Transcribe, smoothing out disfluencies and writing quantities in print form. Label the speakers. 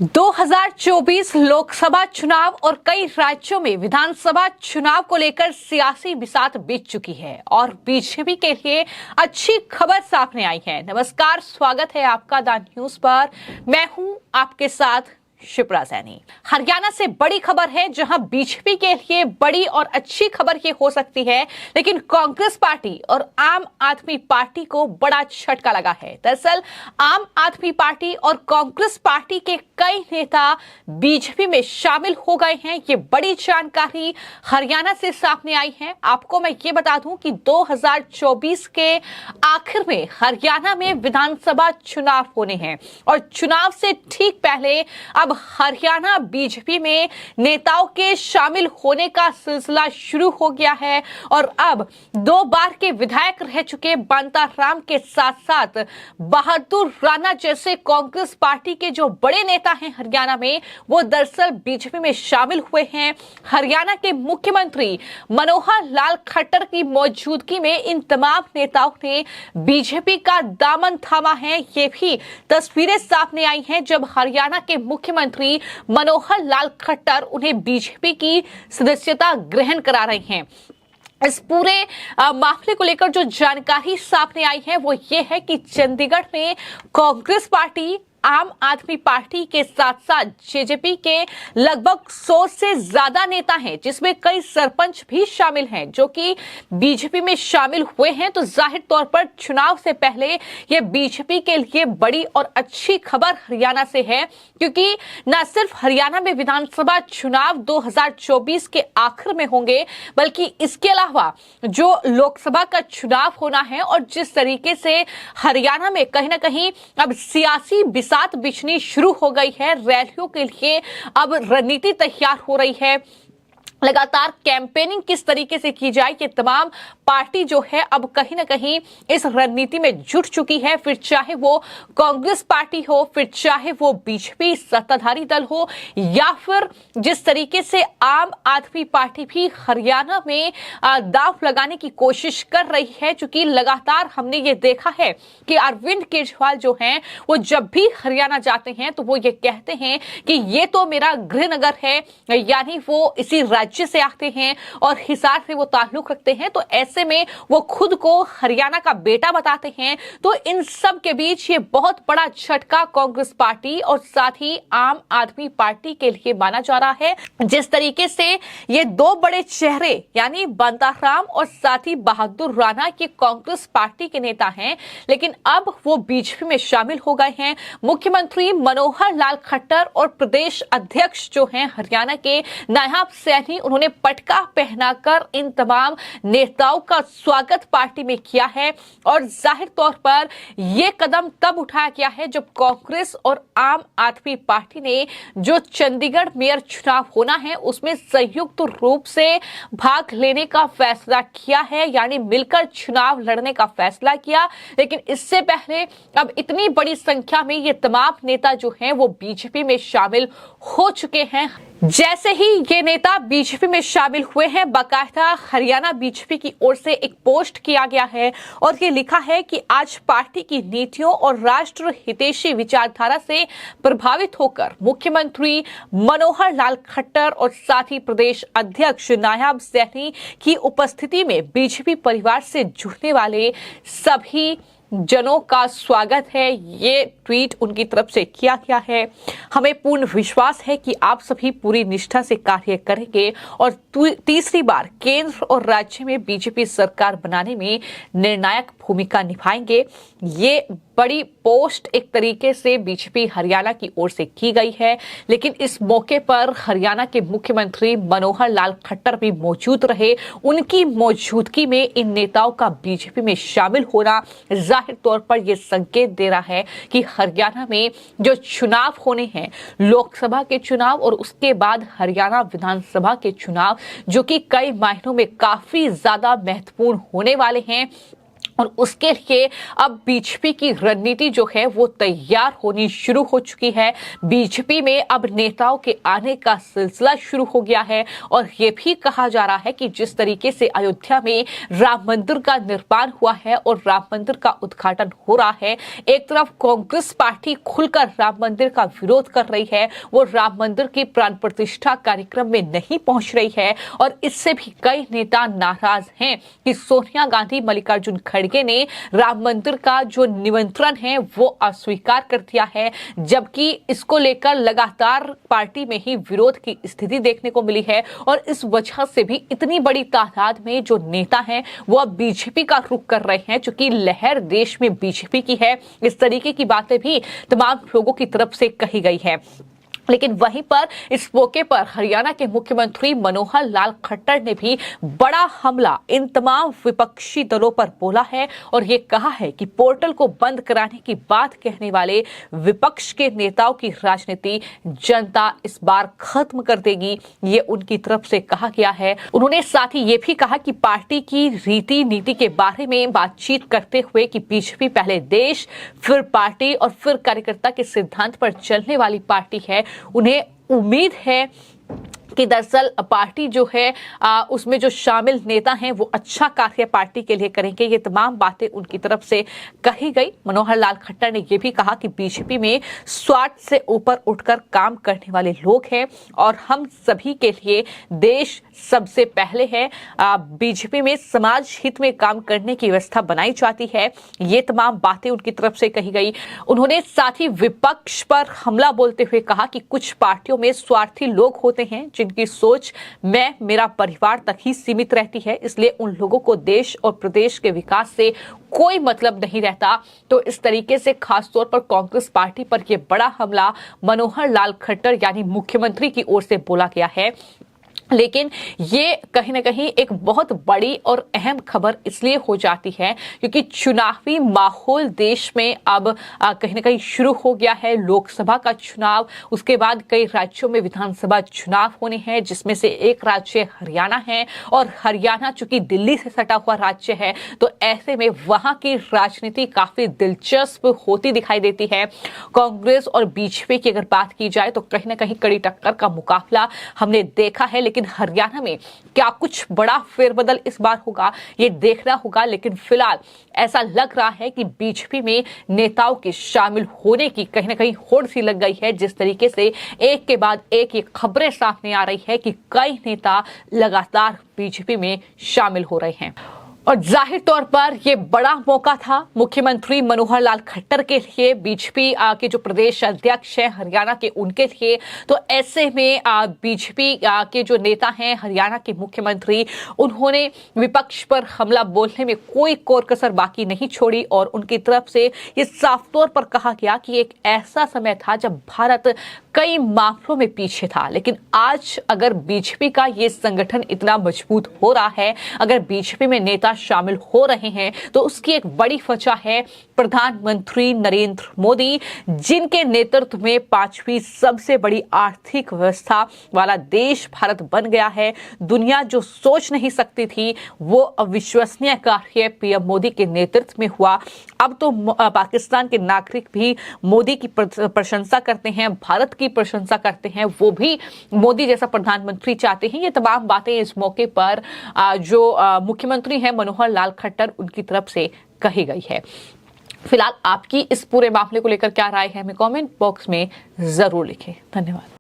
Speaker 1: 2024 लोकसभा चुनाव और कई राज्यों में विधानसभा चुनाव को लेकर सियासी बिसात बीत चुकी है और बीजेपी के लिए अच्छी खबर सामने आई है। नमस्कार, स्वागत है आपका द न्यूज पर। मैं हूं आपके साथ शिप्रा सैनी। हरियाणा से बड़ी खबर है, जहां बीजेपी के लिए बड़ी और अच्छी खबर ये हो सकती है, लेकिन कांग्रेस पार्टी और आम आदमी पार्टी को बड़ा झटका लगा है। दरअसल आम आदमी पार्टी और कांग्रेस पार्टी के कई नेता बीजेपी में शामिल हो गए हैं। ये बड़ी जानकारी हरियाणा से सामने आई है। आपको मैं ये बता दूं कि 2024 के आखिर में हरियाणा में विधानसभा चुनाव होने हैं और चुनाव से ठीक पहले अब हरियाणा बीजेपी में नेताओं के शामिल होने का सिलसिला शुरू हो गया है और अब 2 बार के विधायक रह चुके बंता राम के साथ साथ बहादुर राणा जैसे कांग्रेस पार्टी के जो बड़े नेता हैं हरियाणा में, वो दरअसल बीजेपी में शामिल हुए हैं। हरियाणा के मुख्यमंत्री मनोहर लाल खट्टर की मौजूदगी में इन तमाम नेताओं ने बीजेपी का दामन थामा है। ये भी तस्वीरें सामने आई हैं जब हरियाणा के मुख्यमंत्री मनोहर लाल खट्टर उन्हें बीजेपी की सदस्यता ग्रहण करा रहे हैं। इस पूरे मामले को लेकर जो जानकारी सामने आई है वो ये है कि चंडीगढ़ में कांग्रेस पार्टी, आम आदमी पार्टी के साथ साथ जेजेपी के लगभग 100 से ज्यादा नेता हैं, जिसमें कई सरपंच भी शामिल हैं जो कि बीजेपी में शामिल हुए हैं। तो जाहिर तौर पर चुनाव से पहले ये बीजेपी के लिए बड़ी और अच्छी खबर हरियाणा से है, क्योंकि न सिर्फ हरियाणा में विधानसभा चुनाव 2024 के आखिर में होंगे, बल्कि इसके अलावा जो लोकसभा का चुनाव होना है और जिस तरीके से हरियाणा में कहीं ना कहीं अब सियासी बिसात बिछनी शुरू हो गई है, रैलियों के लिए अब रणनीति तैयार हो रही है। लगातार कैंपेनिंग किस तरीके से की जाए, ये तमाम पार्टी जो है अब कहीं ना कहीं इस रणनीति में जुट चुकी है। फिर चाहे वो कांग्रेस पार्टी हो, फिर चाहे वो बीजेपी सत्ताधारी दल हो, या फिर जिस तरीके से आम आदमी पार्टी भी हरियाणा में दांव लगाने की कोशिश कर रही है। क्योंकि लगातार हमने ये देखा है कि अरविंद केजरीवाल जो हैं वो जब भी हरियाणा जाते हैं तो वो ये कहते हैं कि ये तो मेरा गृहनगर है, यानी वो इसी राज्य से आते हैं और हिसार से वो ताल्लुक रखते हैं, तो ऐसे में वो खुद को हरियाणा का बेटा बताते हैं। तो इन सब के बीच ये बहुत बड़ा झटका कांग्रेस पार्टी और साथ ही आम आदमी पार्टी के लिए माना जा रहा है। जिस तरीके से ये 2 बड़े चेहरे यानी बंता राम और साथ ही बहादुर राणा के कांग्रेस पार्टी के नेता हैं, लेकिन अब वो बीजेपी में शामिल हो गए हैं। मुख्यमंत्री मनोहर लाल खट्टर और प्रदेश अध्यक्ष जो हैं हरियाणा के नायब सैनी, उन्होंने पटका पहनाकर इन तमाम नेताओं का स्वागत पार्टी में किया है। और जाहिर तौर पर यह कदम तब उठाया गया है जब कांग्रेस और आम आदमी पार्टी ने जो चंडीगढ़ मेयर चुनाव होना है उसमें संयुक्त रूप से भाग लेने का फैसला किया है, यानी मिलकर चुनाव लड़ने का फैसला किया। लेकिन इससे पहले अब इतनी बड़ी संख्या में ये तमाम नेता जो हैं वो बीजेपी में शामिल हो चुके हैं। जैसे ही ये नेता बीजेपी में शामिल हुए हैं, बाकायदा हरियाणा बीजेपी की ओर से एक पोस्ट किया गया है और ये लिखा है कि आज पार्टी की नीतियों और राष्ट्र हितैषी विचारधारा से प्रभावित होकर मुख्यमंत्री मनोहर लाल खट्टर और साथ ही प्रदेश अध्यक्ष नायब सैनी की उपस्थिति में बीजेपी परिवार से जुड़ने वाले सभी जनों का स्वागत है। ये ट्वीट उनकी तरफ से किया गया है। हमें पूर्ण विश्वास है कि आप सभी पूरी निष्ठा से कार्य करेंगे और तीसरी बार केंद्र और राज्य में बीजेपी सरकार बनाने में निर्णायक भूमिका निभाएंगे। ये बड़ी पोस्ट एक तरीके से बीजेपी हरियाणा की ओर से की गई है, लेकिन इस मौके पर हरियाणा के मुख्यमंत्री मनोहर लाल खट्टर भी मौजूद रहे। उनकी मौजूदगी में इन नेताओं का बीजेपी में शामिल होना जाहिर तौर पर यह संकेत दे रहा है कि हरियाणा में जो चुनाव होने हैं, लोकसभा के चुनाव और उसके बाद हरियाणा विधानसभा के चुनाव, जो कि कई मायनों में काफी ज्यादा महत्वपूर्ण होने वाले हैं, और उसके लिए अब बीजेपी की रणनीति जो है वो तैयार होनी शुरू हो चुकी है। बीजेपी में अब नेताओं के आने का सिलसिला शुरू हो गया है और ये भी कहा जा रहा है कि जिस तरीके से अयोध्या में राम मंदिर का निर्माण हुआ है और राम मंदिर का उद्घाटन हो रहा है, एक तरफ कांग्रेस पार्टी खुलकर राम मंदिर का विरोध कर रही है, वो राम मंदिर की प्राण प्रतिष्ठा कार्यक्रम में नहीं पहुंच रही है और इससे भी कई नेता नाराज हैं कि सोनिया गांधी, मल्लिकार्जुन खड़गे ने राम मंदिर का जो निमंत्रण है वो अस्वीकार कर दिया है, जबकि इसको लेकर लगातार पार्टी में ही विरोध की स्थिति देखने को मिली है और इस वजह से भी इतनी बड़ी तादाद में जो नेता हैं वो अब बीजेपी का रुख कर रहे हैं। चूंकि लहर देश में बीजेपी की है, इस तरीके की बातें भी तमाम लोगों की तरफ से कही गई है। लेकिन वहीं पर इस मौके पर हरियाणा के मुख्यमंत्री मनोहर लाल खट्टर ने भी बड़ा हमला इन तमाम विपक्षी दलों पर बोला है और ये कहा है कि पोर्टल को बंद कराने की बात कहने वाले विपक्ष के नेताओं की राजनीति जनता इस बार खत्म कर देगी, ये उनकी तरफ से कहा गया है। उन्होंने साथ ही ये भी कहा कि पार्टी की रीति नीति के बारे में बातचीत करते हुए कि बीजेपी पहले देश, फिर पार्टी और फिर कार्यकर्ता के सिद्धांत पर चलने वाली पार्टी है। उन्हें उम्मीद है कि दरअसल पार्टी जो है उसमें जो शामिल नेता हैं वो अच्छा कार्य पार्टी के लिए करेंगे। ये तमाम बातें उनकी तरफ से कही गई। मनोहर लाल खट्टर ने ये भी कहा कि बीजेपी में स्वार्थ से ऊपर उठकर काम करने वाले लोग हैं और हम सभी के लिए देश सबसे पहले है। बीजेपी में समाज हित में काम करने की व्यवस्था बनाई जाती है। ये तमाम बातें उनकी तरफ से कही गई। उन्होंने साथ ही विपक्ष पर हमला बोलते हुए कहा कि कुछ पार्टियों में स्वार्थी लोग होते हैं जिनकी सोच मैं मेरा परिवार तक ही सीमित रहती है, इसलिए उन लोगों को देश और प्रदेश के विकास से कोई मतलब नहीं रहता। तो इस तरीके से खास तौर पर कांग्रेस पार्टी पर यह बड़ा हमला मनोहर लाल खट्टर यानी मुख्यमंत्री की ओर से बोला गया है। लेकिन ये कहीं ना कहीं एक बहुत बड़ी और अहम खबर इसलिए हो जाती है क्योंकि चुनावी माहौल देश में अब कहीं ना कहीं शुरू हो गया है। लोकसभा का चुनाव, उसके बाद कई राज्यों में विधानसभा चुनाव होने हैं, जिसमें से एक राज्य हरियाणा है और हरियाणा चूंकि दिल्ली से सटा हुआ राज्य है तो ऐसे में वहां की राजनीति काफी दिलचस्प होती दिखाई देती है। कांग्रेस और बीजेपी की अगर बात की जाए तो कहीं ना कहीं कड़ी टक्कर का मुकाबला हमने देखा है, लेकिन हरियाणा में क्या कुछ बड़ा फेरबदल इस बार होगा ये देखना होगा। लेकिन फिलहाल ऐसा लग रहा है कि बीजेपी में नेताओं के शामिल होने की कहीं ना कहीं होड़ सी लग गई है। जिस तरीके से एक के बाद एक ये खबरें सामने आ रही है कि कई नेता लगातार बीजेपी में शामिल हो रहे हैं और जाहिर तौर पर यह बड़ा मौका था मुख्यमंत्री मनोहर लाल खट्टर के लिए, बीजेपी के जो प्रदेश अध्यक्ष हैं हरियाणा के उनके लिए। तो ऐसे में बीजेपी के जो नेता हैं हरियाणा के मुख्यमंत्री, उन्होंने विपक्ष पर हमला बोलने में कोई कोर कसर बाकी नहीं छोड़ी और उनकी तरफ से ये साफ तौर पर कहा गया कि एक ऐसा समय था जब भारत कई मामलों में पीछे था, लेकिन आज अगर बीजेपी का ये संगठन इतना मजबूत हो रहा है, अगर बीजेपी में नेता शामिल हो रहे हैं तो उसकी एक बड़ी वजह है प्रधानमंत्री नरेंद्र मोदी, जिनके नेतृत्व में पांचवी सबसे बड़ी आर्थिक व्यवस्था वाला देश भारत बन गया है। दुनिया जो सोच नहीं सकती थी वो अविश्वसनीय कार्य पीएम मोदी के नेतृत्व में हुआ। अब तो पाकिस्तान के नागरिक भी मोदी की प्रशंसा करते हैं, भारत की प्रशंसा करते हैं, वो भी मोदी जैसा प्रधानमंत्री चाहते हैं। ये तमाम बातें इस मौके पर जो मुख्यमंत्री हैं मनोहर लाल खट्टर उनकी तरफ से कही गई है। फिलहाल आपकी इस पूरे मामले को लेकर क्या राय है हमें कमेंट बॉक्स में जरूर लिखें। धन्यवाद।